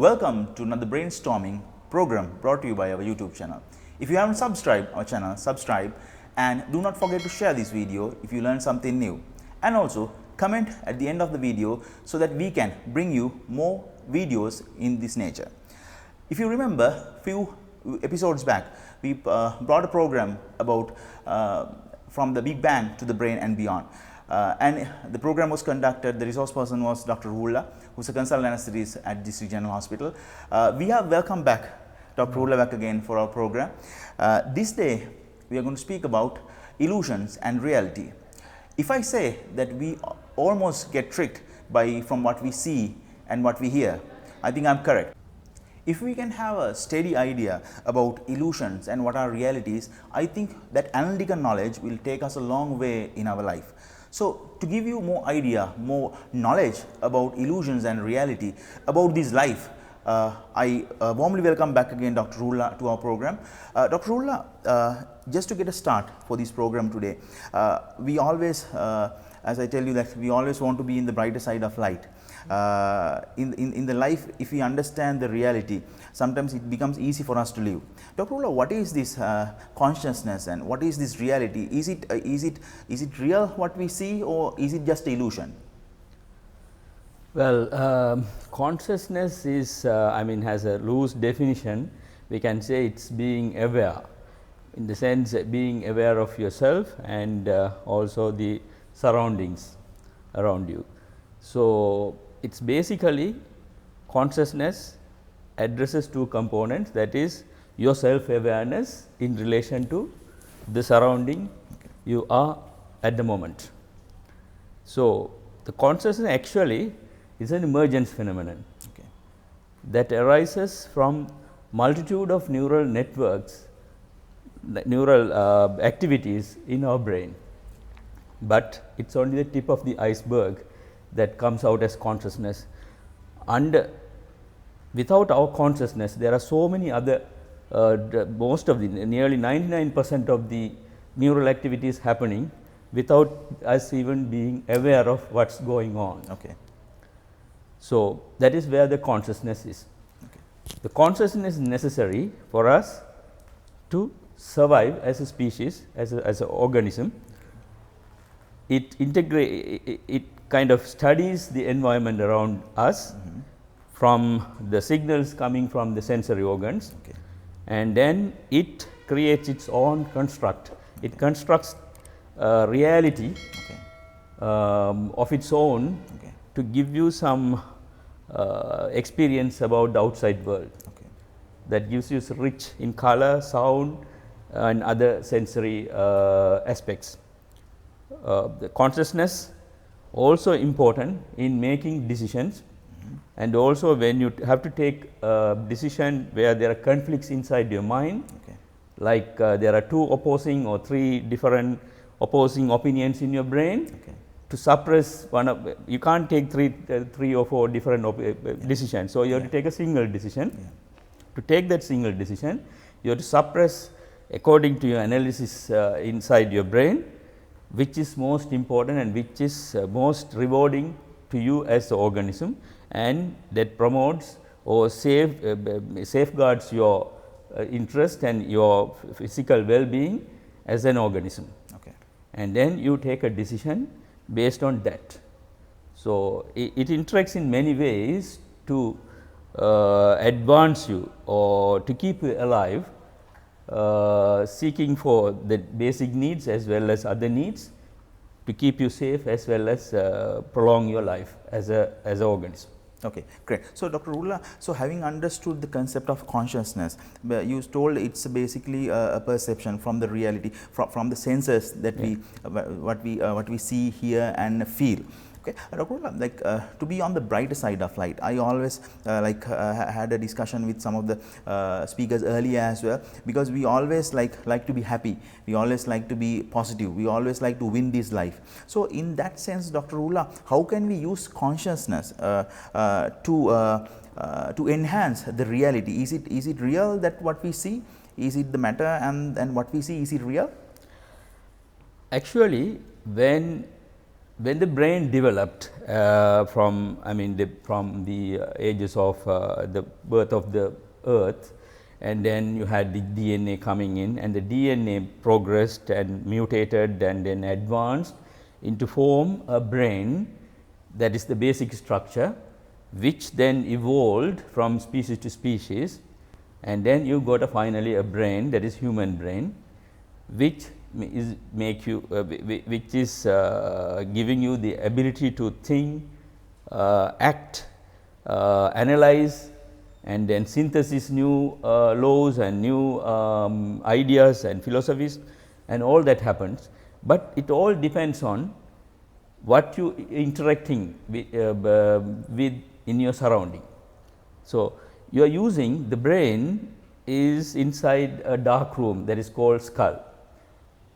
Welcome to another brainstorming program brought to you by our YouTube channel. If you haven't subscribed our channel, subscribe, and do not forget to share this video if you learn something new. And also comment at the end of the video so that we can bring you more videos in this nature. If you remember, few episodes back, we brought a program about from the Big Bang to the brain and beyond. And the program was conducted, the resource person was Dr. Roohullah, who is a consultant anesthetist at District General Hospital. We have welcomed back Dr. Roohullah back again for our program. This day, we are going to speak about illusions and reality. If I say that we almost get tricked from what we see and what we hear, I think I'm correct. If we can have a steady idea about illusions and what are realities, I think that analytical knowledge will take us a long way in our life. So, to give you more idea, more knowledge about illusions and reality, about this life, I warmly welcome back again Dr. Roohullah to our program. Dr. Roohullah, just to get a start for this program today, we always, as I tell you that we always want to be in the brighter side of light. In the life, if we understand the reality, sometimes it becomes easy for us to live. Dr. Roohullah, what is this consciousness and what is this reality? Is it real what we see, or is it just illusion? Well, consciousness is, has a loose definition. We can say it's being aware, in the sense being aware of yourself and also the surroundings around you. So, it's basically consciousness addresses two components, that is your self awareness in relation to the surrounding you are at the moment. So, the consciousness actually is an emergence phenomenon that arises from multitude of neural networks, neural activities in our brain, but it is only the tip of the iceberg that comes out as consciousness. And without our consciousness, there are so many other, most of the, nearly 99% of the neural activities happening without us even being aware of what is going on. Okay. So, that is where the consciousness is. Okay. The consciousness is necessary for us to survive as a species, as an organism. It kind of studies the environment around us from the signals coming from the sensory organs, and then it creates its own construct. It constructs reality of its own to give you some experience about the outside world. That gives you rich in color, sound and other sensory aspects. The consciousness also important in making decisions, and also when you have to take a decision where there are conflicts inside your mind, like there are two opposing or three different opposing opinions in your brain. To suppress one of, you can't take three or four different decisions. So, you have to take a single decision. To take that single decision, you have to suppress according to your analysis inside your brain, which is most important and which is most rewarding to you as an organism, and that promotes or safeguards your interest and your physical well-being as an organism. And then you take a decision based on that. So, it interacts in many ways to advance you or to keep you alive, seeking for the basic needs as well as other needs, to keep you safe as well as prolong your life as an organism. Okay, great. So, Dr. Roohullah, so having understood the concept of consciousness, you told it's basically a perception from the reality, from the senses that what we see, hear and feel. Okay, Dr. Roohullah, like to be on the brighter side of light, I always had a discussion with some of the speakers earlier as well, because we always like to be happy, we always like to be positive, we always like to win this life. So, in that sense, Dr. Roohullah, how can we use consciousness to enhance the reality? Is it real that what we see? Is it the matter and what we see, is it real? Actually, when when the brain developed from the ages of the birth of the earth, and then you had the DNA coming in, and the DNA progressed and mutated and then advanced into form a brain, that is the basic structure, which then evolved from species to species, and then you got finally a brain, that is human brain, which is which is giving you the ability to think, act, analyze, and then synthesis new laws and new ideas and philosophies, and all that happens. But it all depends on what you interacting with in your surrounding. So, you are using the brain is inside a dark room, that is called skull.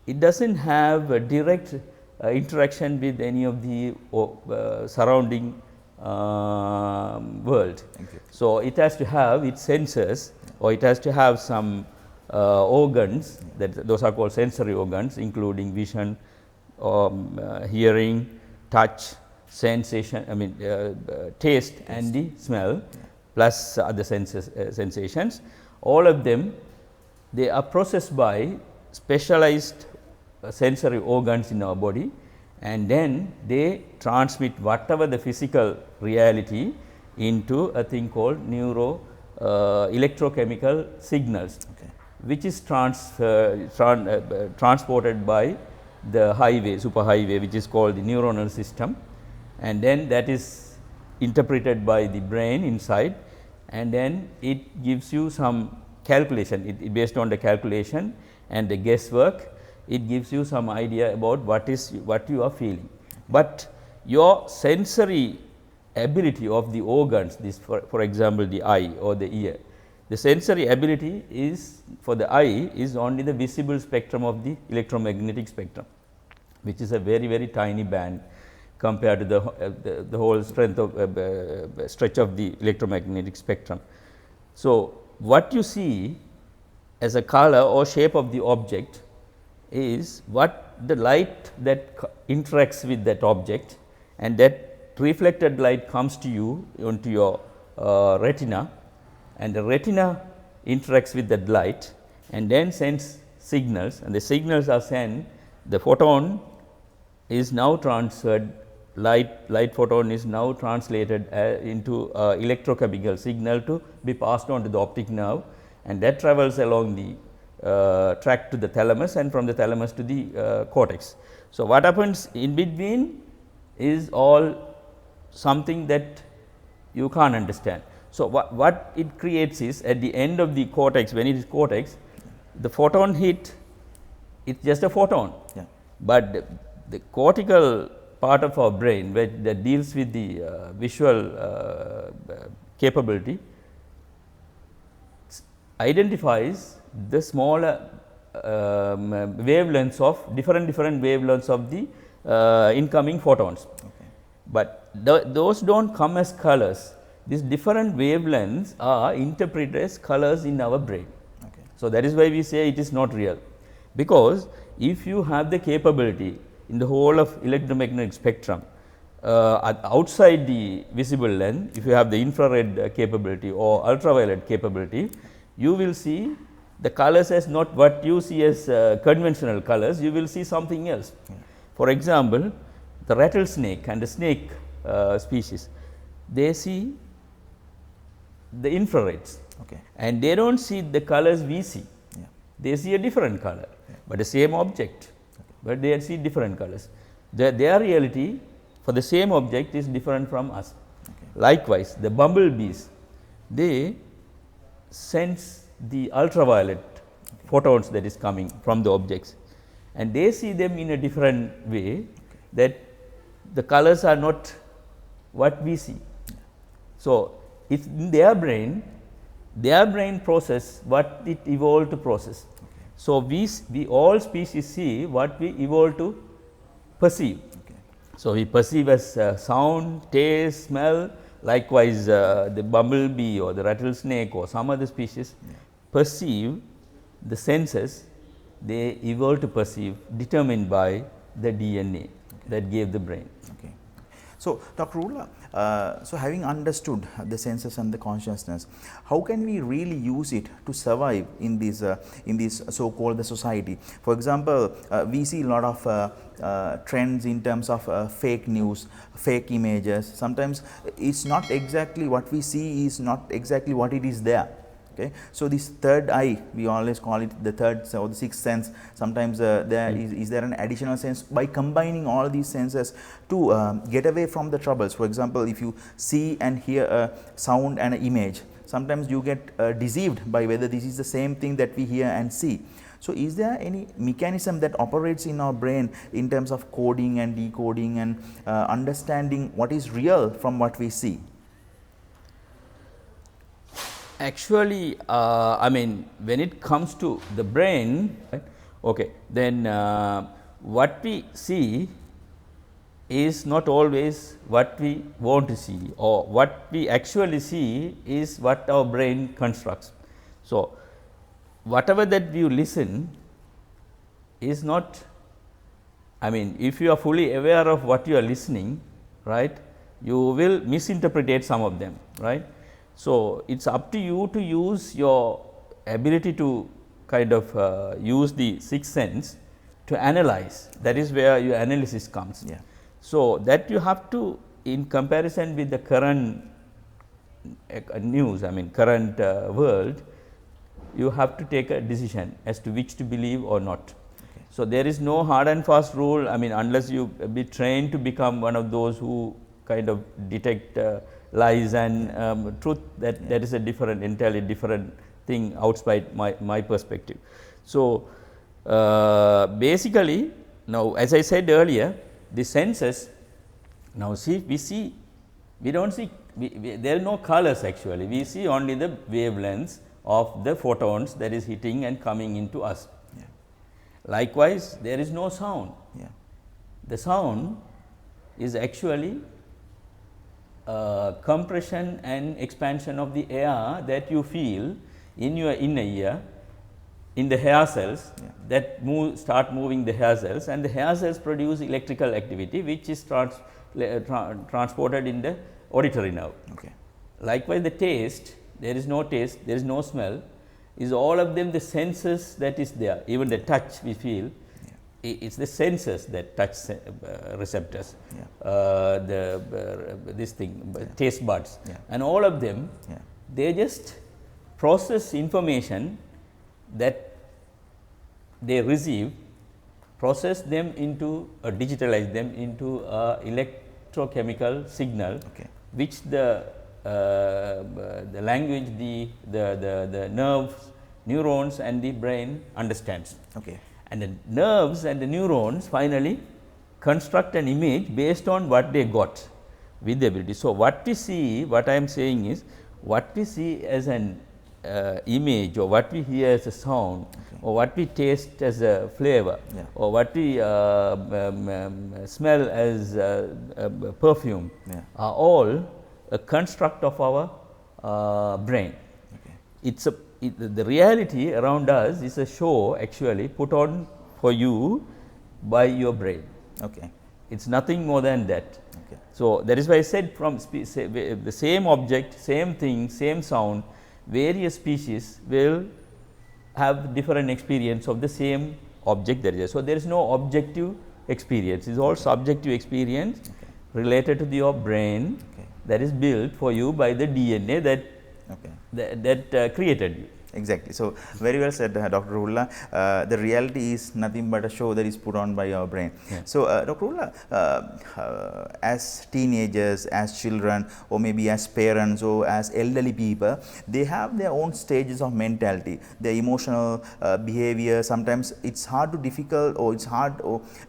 It does not have a direct interaction with any of the surrounding world. So, it has to have its sensors, or it has to have some organs, that those are called sensory organs, including vision, hearing, touch, sensation, taste and the smell, plus other sensations. All of them, they are processed by specialized sensory organs in our body, and then they transmit whatever the physical reality into a thing called electrochemical signals, which is transported by the highway, superhighway, which is called the neuronal system, and then that is interpreted by the brain inside, and then it gives you some calculation. It based on the calculation and the guesswork, it gives you some idea about what you are feeling. But your sensory ability of the organs, this for example, the eye or the ear, the sensory ability is for the eye is only the visible spectrum of the electromagnetic spectrum, which is a very, very tiny band compared to the whole strength of stretch of the electromagnetic spectrum. So, what you see as a color or shape of the object is what the light that interacts with that object, and that reflected light comes to you onto your retina, and the retina interacts with that light and then sends signals, and the signals are sent, the photon is now transferred, light photon is now translated into electrochemical signal to be passed on to the optic nerve, and that travels along the track to the thalamus, and from the thalamus to the cortex. So, what happens in between is all something that you can't understand. So, what it creates is at the end of the cortex, when it is cortex, the photon hit, it is just a photon, but the cortical part of our brain that deals with the visual capability identifies the smaller wavelengths of different wavelengths of the incoming photons, but those do not come as colors. These different wavelengths are interpreted as colors in our brain. So, that is why we say it is not real, because if you have the capability in the whole of electromagnetic spectrum outside the visible lens, if you have the infrared capability or ultraviolet capability, you will see the colors as not what you see as conventional colors, you will see something else. For example, the rattlesnake and the snake species, they see the infrareds, and they do not see the colors we see, they see a different color, but the same object, but they see different colors. Their reality for the same object is different from us. Likewise, the bumblebees, they sense the ultraviolet photons that is coming from the objects, and they see them in a different way, that the colors are not what we see. So, if in their brain process what it evolved to process. So, we all species see what we evolved to perceive. So, we perceive as sound, taste, smell. Likewise, the bumblebee or the rattlesnake or some other species perceive the senses, they evolved to perceive determined by the DNA. that gave the brain. Okay. So, Dr. Roohullah, so having understood the senses and the consciousness, how can we really use it to survive in this so-called the society? For example, we see a lot of trends in terms of fake news, fake images. Sometimes it's not exactly what we see is not exactly what it is there. Okay. So, this third eye, we always call it the third or the sixth sense. Sometimes is there an additional sense by combining all these senses to get away from the troubles. For example, if you see and hear a sound and an image, sometimes you get deceived by whether this is the same thing that we hear and see. So, is there any mechanism that operates in our brain in terms of coding and decoding and understanding what is real from what we see? Actually, I mean, when it comes to the brain, right, okay, then what we see is not always what we want to see, or what we actually see is what our brain constructs. So, whatever that you listen is not, I mean, if you are fully aware of what you are listening, right, you will misinterpret some of them, right. So, it is up to you to use your ability to kind of use the sixth sense to analyze. That is where your analysis comes. Yeah. So, that you have to, in comparison with the current news, I mean current world, you have to take a decision as to which to believe or not. Okay. So, there is no hard and fast rule, I mean, unless you be trained to become one of those who kind of detect lies and truth, that is a different, entirely different thing outside my perspective. So, basically, now as I said earlier, the senses, now see, we do not see, there are no colors actually, we see only the wavelengths of the photons that is hitting and coming into us. Yeah. Likewise, there is no sound. Yeah. The sound is actually compression and expansion of the air that you feel in your inner ear, in the hair cells, yeah, that start moving the hair cells, and the hair cells produce electrical activity which is transported in the auditory nerve. Okay. Likewise, the taste, there is no taste, there is no smell, is all of them the senses that is there. Even the touch we feel, it is the senses that touch receptors, yeah, this thing, yeah, taste buds, yeah, and all of them, yeah, they just process information that they receive, process them into, digitalize them into electrochemical signal, okay, which the language, the nerves, neurons and the brain understands. okay, And the nerves and the neurons finally construct an image based on what they got with the ability. So, what we see, what I am saying is, what we see as an image, or what we hear as a sound, okay, or what we taste as a flavor, yeah, or what we smell as perfume, yeah, are all a construct of our brain. okay, It's the reality around us is a show actually put on for you by your brain. okay, It's nothing more than that. okay, So, that is why I said from the same object, same thing, same sound, various species will have different experience of the same object that is there. So, there is no objective experience, it is all subjective experience, okay, related to your brain, okay, that is built for you by the DNA that created you. Exactly. So, very well said, Dr. Roohullah. The reality is nothing but a show that is put on by our brain. Yeah. So, Dr. Roohullah, as teenagers, as children, or maybe as parents or as elderly people, they have their own stages of mentality, their emotional behavior. Sometimes it's hard or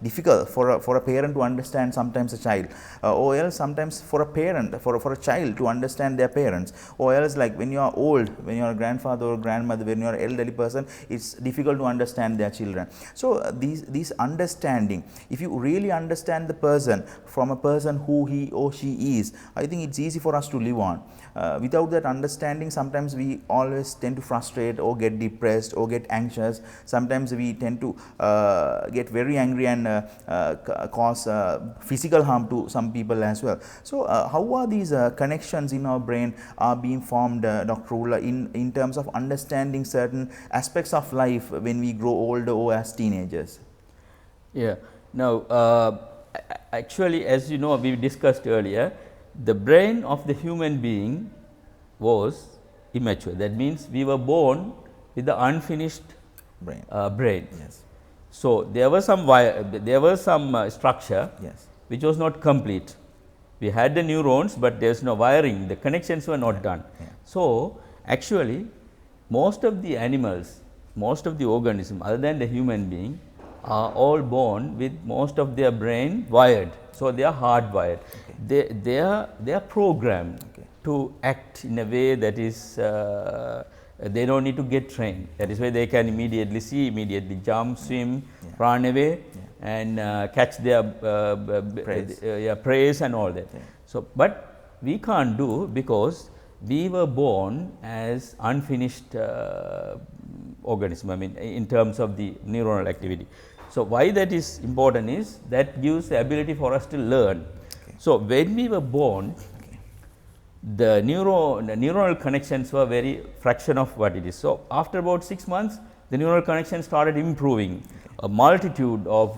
difficult for a parent to understand sometimes a child, or else sometimes for a parent, for a child to understand their parents, or else like when you are old, when you are a grandfather or grandmother, grandmother, when you are an elderly person, it's difficult to understand their children. So these understanding, if you really understand the person from a person who he or she is, I think it's easy for us to live on. Without that understanding, sometimes we always tend to frustrate or get depressed or get anxious. Sometimes we tend to get very angry and cause physical harm to some people as well. So how are these connections in our brain are being formed, Dr. Roohullah, in terms of understanding certain aspects of life when we grow older or as teenagers? Yeah. Now, actually, as you know, we discussed earlier, the brain of the human being was immature. That means we were born with the unfinished brain. Yes. So there was some structure, Yes, which was not complete. We had the neurons, but there is no wiring. The connections were not done. yeah. So actually, most of the animals, most of the organisms, other than the human being, are all born with most of their brain wired. So they are hardwired. Okay. They are programmed Okay. to act in a way that is they don't need to get trained. That is why they can immediately see, immediately jump, swim, Yeah. run away, Yeah. and catch their prey and all that. Yeah. So, but we can't do, because we were born as unfinished organism, I mean, in terms of the neuronal activity. So, why that is important is that gives the ability for us to learn. Okay. So, when we were born, the neuronal connections were very fraction of what it is. So, after about 6 months, the neural connections started improving. A multitude of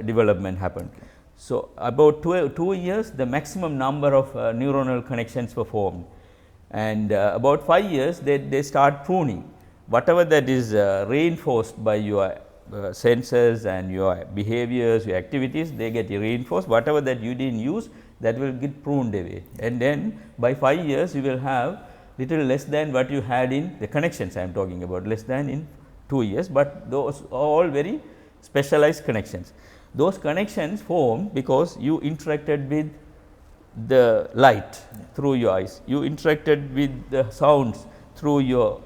development happened. So, about 2 years, the maximum number of neuronal connections were formed, and about 5 years they start pruning. Whatever that is reinforced by your senses and your behaviors, your activities, they get reinforced. Whatever that you didn't use, that will get pruned away, and then by 5 years you will have little less than what you had in the connections I am talking about, less than in 2 years, but those are all very specialized connections. Those connections formed because you interacted with the light through your eyes, you interacted with the sounds through your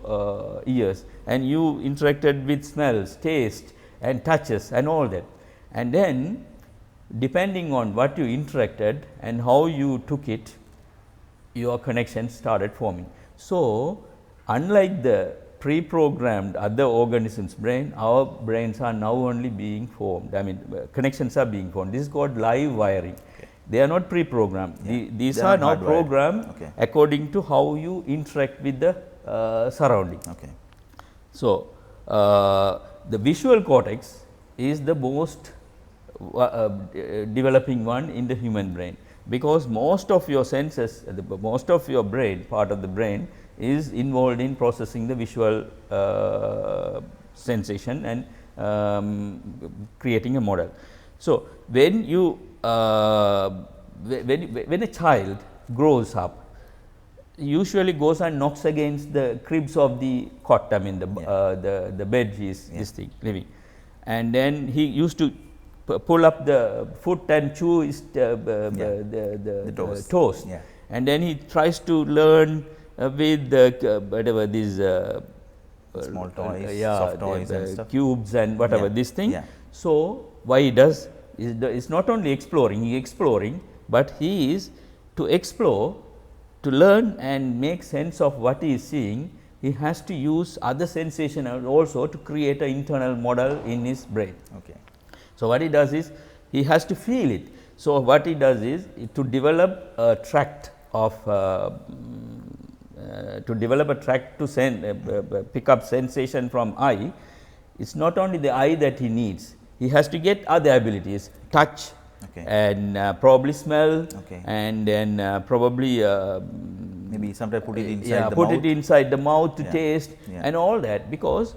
ears, and you interacted with smells, taste and touches and all that. And then depending on what you interacted and how you took it, your connections started forming. So, unlike the pre-programmed other organisms' brain, our brains are now only being formed. I mean, connections are being formed. This is called live wiring. Okay. They are not pre-programmed. Yeah. These are now programmed according to how you interact with the surrounding. Okay. So, the visual cortex is the most developing one in the human brain, because most of your senses, most of your brain, part of the brain is involved in processing the visual sensation and creating a model. So, when you when a child grows up, usually goes and knocks against the cribs of the cot, I mean the bed he is this thing living, and then he used to pull up the foot and chew his the toast, and then he tries to learn with whatever these small toys, soft toys and stuff, cubes and whatever this thing. So, why he does is not only exploring, but he is to explore, to learn and make sense of what he is seeing. He has to use other sensation also to create an internal model in his brain. Okay. So, what he does is he has to feel it. So, what he does is to develop a tract of to pick up sensation from eye. It is not only the eye that he needs, he has to get other abilities, touch, and probably smell, and then probably maybe sometimes put it inside the mouth. Put it inside the mouth to taste and all that, because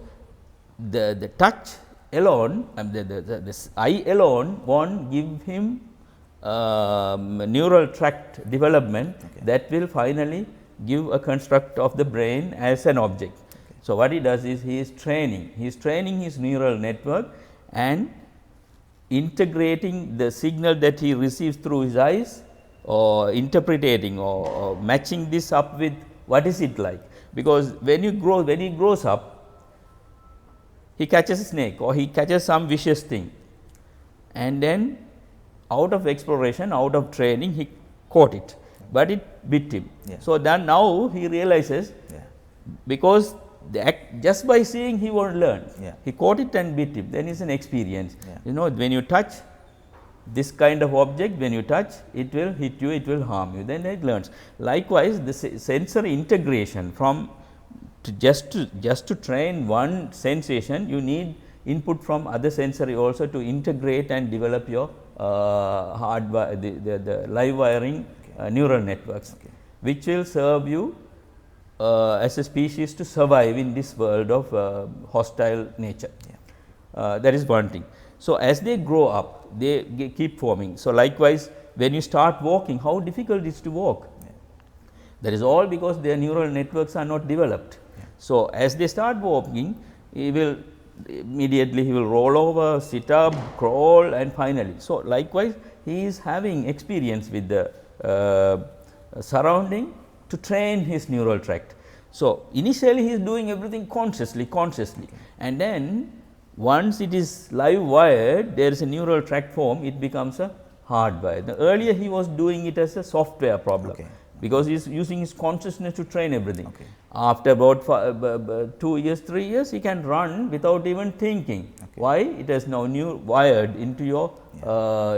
the touch alone, the eye alone won't give him neural tract development that will finally give a construct of the brain as an object. So, what he does is he is training his neural network and integrating the signal that he receives through his eyes, or interpreting or matching this up with what is it like. because when he grows up, he catches a snake or he catches some vicious thing, and then out of exploration, out of training, he caught it, but it bit him. Yeah. So, then now he realizes, because just by seeing he won't learn. He caught it and bit him, then it's an experience. You know, when you touch this kind of object, when you touch, it will hit you, it will harm you, then it learns. Likewise, the sensory integration from just to train one sensation, you need input from other sensory also to integrate and develop your the live wiring neural networks, which will serve you as a species to survive in this world of hostile nature. That is one thing. So, as they grow up, they keep forming. So, likewise, when you start walking, how difficult it is to walk? That is all because their neural networks are not developed. So, as they start walking, he will immediately roll over, sit up, crawl, and finally. So, likewise, he is having experience with the surrounding to train his neural tract. So, initially he is doing everything consciously, and then once it is live wired, there is a neural tract form, it becomes a hardwired. Earlier he was doing it as a software problem, because he is using his consciousness to train everything. After about 2 years, 3 years, he can run without even thinking. Why? It has now wired into your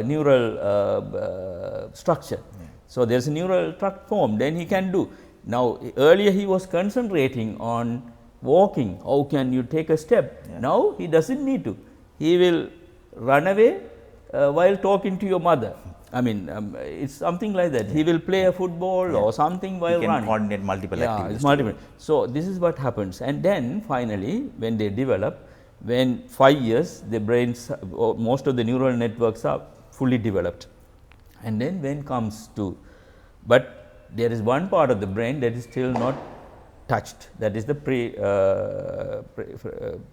neural structure. So, there is a neural tract form, then he can do. Now, earlier he was concentrating on walking, how can you take a step? Now, he does not need to, he will run away while talking to your mother. I mean, it is something like that. He will play a football or something while running. He can coordinate multiple activities. So, this is what happens, and then finally, when they develop, when 5 years, the brains, most of the neural networks are fully developed, and then when comes to, but there is one part of the brain that is still not touched, that is the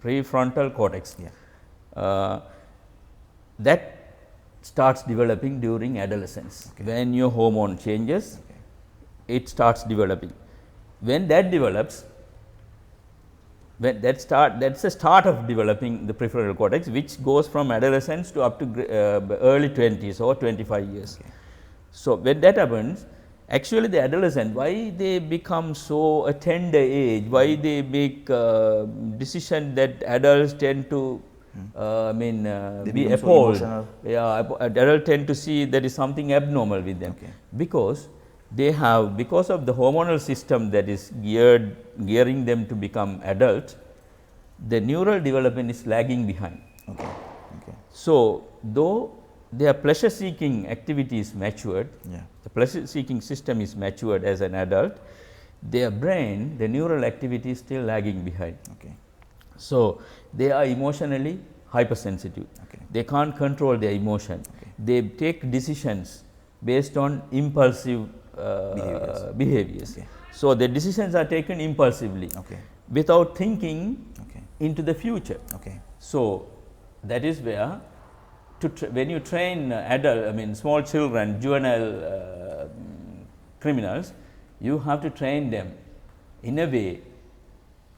prefrontal cortex. That starts developing during adolescence. When your hormone changes, it starts developing. When that develops, that's the start of developing the prefrontal cortex, which goes from adolescence to up to early 20s or 25 years. So, when that happens, actually the adolescent, why they become so a tender age, why they make decision that adults tend to be appalled. Adults tend to see there is something abnormal with them, because they have, because of the hormonal system that is gearing them to become adults, the neural development is lagging behind. So, though their pleasure seeking activity is matured, the pleasure seeking system is matured as an adult, their brain, the neural activity is still lagging behind. So, they are emotionally hypersensitive, they can't control their emotion, they take decisions based on impulsive behaviors. So, the decisions are taken impulsively without thinking into the future. So, that is where when you train small children, juvenile criminals, you have to train them in a way,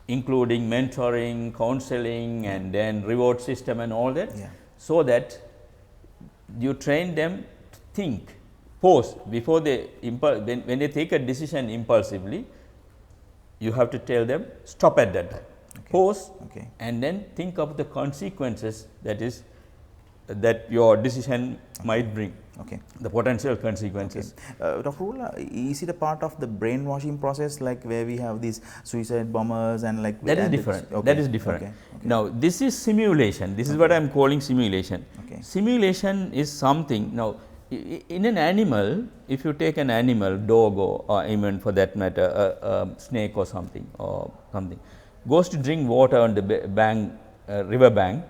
including mentoring, counseling, and then reward system and all that, so that you train them to think, pause before they when they take a decision impulsively, you have to tell them stop at that time, pause, and then think of the consequences that your decision might bring, the potential consequences. Dr. Roohullah, is it a part of the brainwashing process, like where we have these suicide bombers and like that is different? That is different. Now, this is simulation. This is what I am calling simulation. Simulation is something. Now, in an animal, if you take an animal, dog or even for that matter, a snake or something, goes to drink water on the river bank,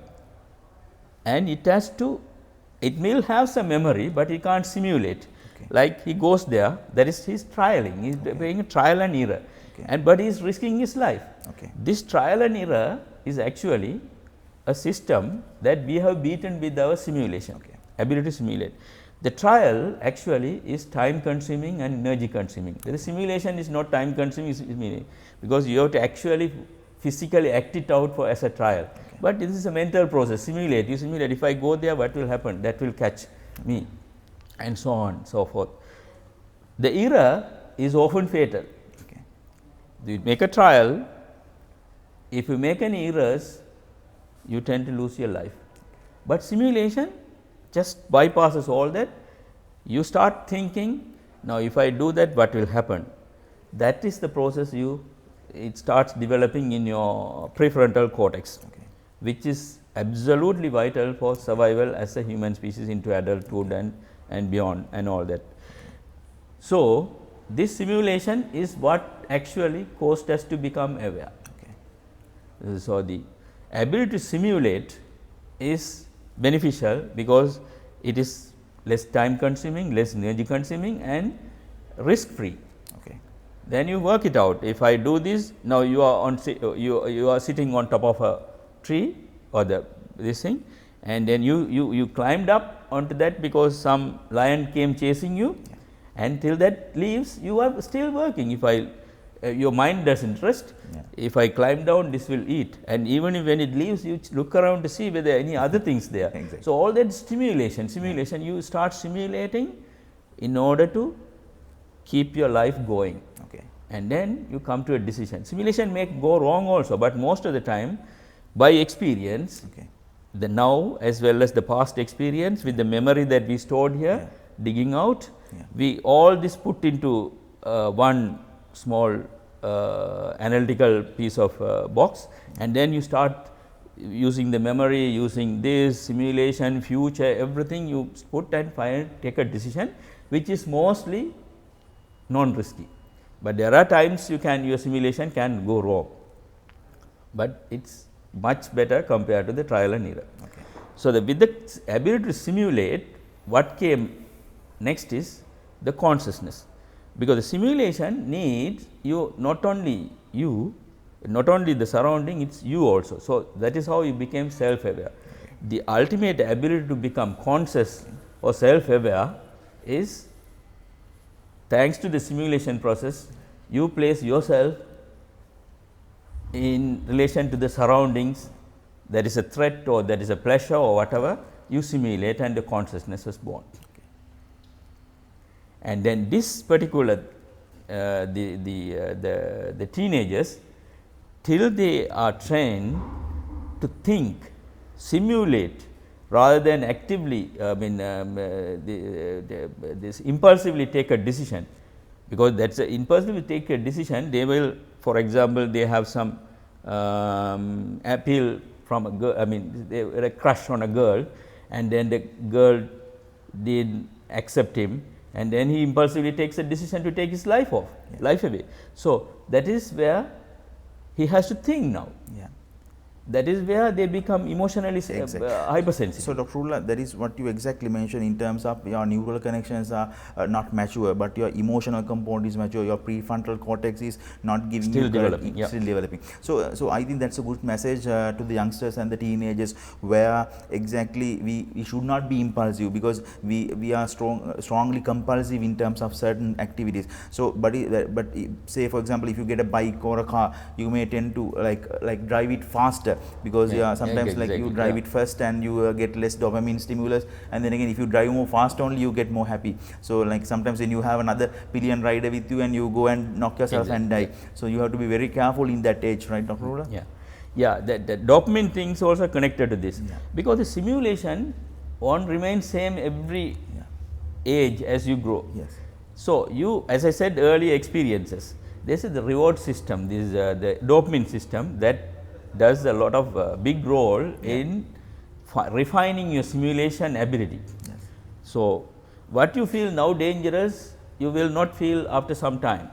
and it has to, it will have some memory, but it can't simulate. Like he goes there, that is his trialing, he is doing a trial and error, but he is risking his life. This trial and error is actually a system that we have beaten with our simulation, ability to simulate. The trial actually is time consuming and energy consuming. The simulation is not time consuming, because you have to actually physically act it out for as a trial, but this is a mental process. Simulate, you simulate, if I go there, what will happen, that will catch me, and so on, so forth. The error is often fatal. You make a trial, if you make any errors, you tend to lose your life, but simulation just bypasses all that. You start thinking, now if I do that, what will happen? That is the process it starts developing in your prefrontal cortex, which is absolutely vital for survival as a human species into adulthood and beyond and all that. So, this simulation is what actually caused us to become aware. So, the ability to simulate is beneficial because it is less time consuming, less energy consuming and risk free. Then you work it out. If I do this, now you are you are sitting on top of a tree or this thing, and then you climbed up onto that because some lion came chasing you, and till that leaves you are still working. If your mind does not rest, if I climb down, this will eat, and even if when it leaves, you look around to see whether any other things there. So, all that simulation, you start simulating in order to keep your life going, and then you come to a decision. Simulation may go wrong also, but most of the time by experience, the now as well as the past experience with the memory that we stored here, digging out, we all this put into one small analytical piece of box, and then you start using the memory, using this simulation, future, everything you put and take a decision, which is mostly non-risky. But there are times your simulation can go wrong, but it is much better compared to the trial and error. So, with the ability to simulate, what came next is the consciousness, because the simulation needs not only the surrounding, it is you also. So, that is how you became self-aware. The ultimate ability to become conscious or self-aware is thanks to the simulation process. You place yourself in relation to the surroundings, there is a threat or there is a pleasure or whatever, you simulate and the consciousness was born. And then this particular the teenagers, till they are trained to think, simulate rather than actively this impulsively take a decision, because that is impulsively take a decision, they will, for example, they have some appeal from a girl, they were a crush on a girl, and then the girl did accept him, and then he impulsively takes a decision to take his life away. So, that is where he has to think now. That is where they become emotionally hypersensitive. So, Dr. Roohullah, that is what you exactly mentioned in terms of your neural connections are not mature, but your emotional component is mature, your prefrontal cortex is not giving still developing. Still developing. So, I think that is a good message to the youngsters and the teenagers, where exactly we should not be impulsive, because we are strongly compulsive in terms of certain activities. So, but say for example, if you get a bike or a car, you may tend to like drive it faster, because sometimes like you drive it first and you get less dopamine stimulus, and then again if you drive more fast only, you get more happy. So, like sometimes when you have another pillion rider with you and you go and knock yourself and die. So, you have to be very careful in that age, right, Dr. Roohullah? The dopamine things also connected to this, because the simulation remains same every age as you grow. So, you, as I said earlier, experiences, this is the reward system, this is the dopamine system that does a lot of big role in refining your simulation ability. So, what you feel now dangerous, you will not feel after some time.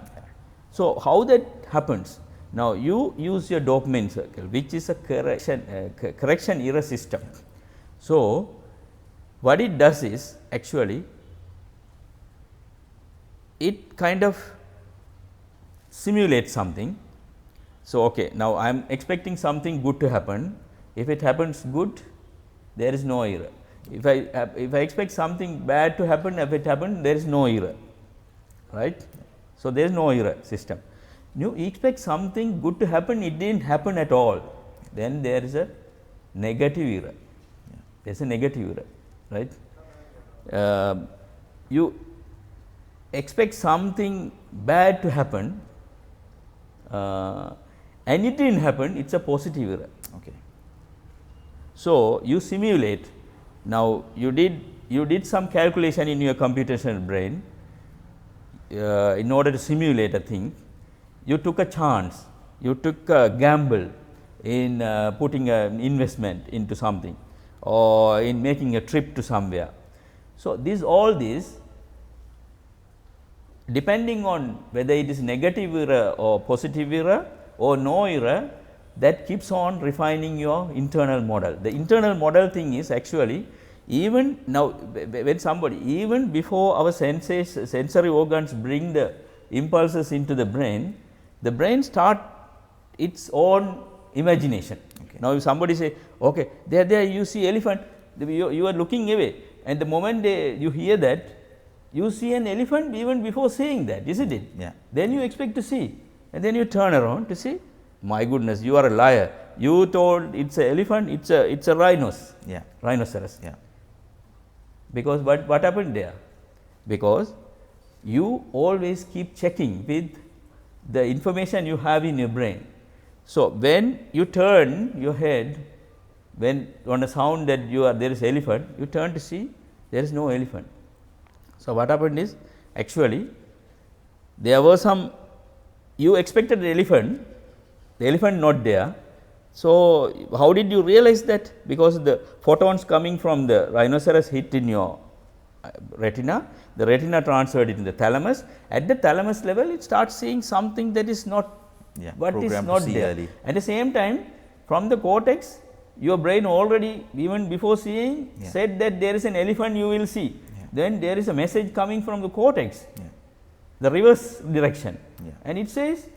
So, how that happens? Now, you use your dopamine circle, which is a correction error system. So, what it does is actually it kind of simulates something. So, okay, now I am expecting something good to happen. If it happens good, there is no error. If I expect something bad to happen, if it happened, there is no error, right. So, there is no error system. You expect something good to happen, it did not happen at all, then there is a negative error, there is a negative error, right. You expect something bad to happen and it did not happen, it is a positive error. Okay. So, you simulate. Now, you did some calculation in your computational brain in order to simulate a thing. You took a chance, you took a gamble in putting an investment into something or in making a trip to somewhere. So, all this depending on whether it is negative error or positive error or no error, that keeps on refining your internal model. The internal model thing is actually even now when somebody, even before our sensory organs bring the impulses into the brain start its own imagination. Okay. Now, if somebody say, okay, there you see elephant, you are looking away, and the moment you hear that, you see an elephant even before seeing that, isn't it? Yeah. Then you expect to see, and then you turn around to see, my goodness, you are a liar. You told it's an elephant, it's a rhinoceros. Yeah. Because what happened there? Because you always keep checking with the information you have in your brain. So, when you turn your head, when on a sound that there is elephant, you turn to see there is no elephant. So, what happened is actually there was you expected an elephant, the elephant not there. So, how did you realize that? Because the photons coming from the rhinoceros hit in your retina, the retina transferred it in the thalamus. At the thalamus level, it starts seeing something that is not what is not there. Early. At the same time, from the cortex, your brain already even before seeing said that there is an elephant you will see. Then there is a message coming from the cortex, the reverse direction, and it says,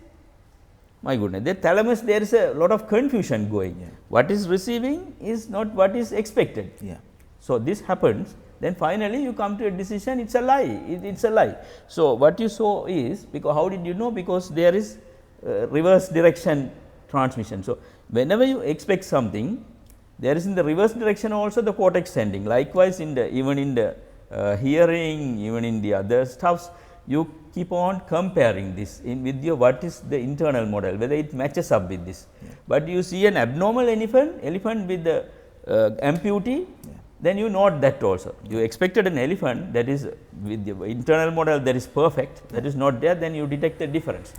my goodness, the thalamus, there is a lot of confusion going. What is receiving is not what is expected. So, this happens, then finally, you come to a decision, it is a lie, it is a lie. So, what you saw is, because how did you know? Because there is reverse direction transmission. So, whenever you expect something, there is in the reverse direction also the cortex sending. Likewise, even in the hearing, even in the other stuffs, you keep on comparing this with your what is the internal model, whether it matches up with this. But you see an abnormal elephant with the amputee, then you note that also. You expected an elephant that is with the internal model that is perfect, that is not there, then you detect the difference.